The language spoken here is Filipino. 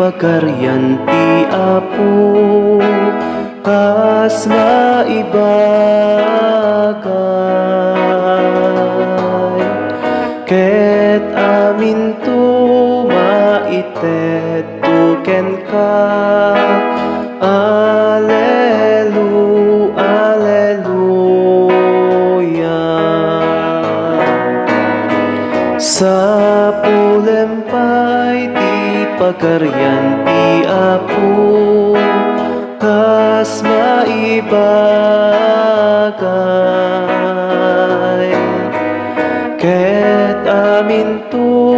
pakaryan ti Apo kas maibagay ket amin tu maited tu ken ka. Alleluia. Sa pulempay ti pakaryan ti Apo kas maibagay ket amin tu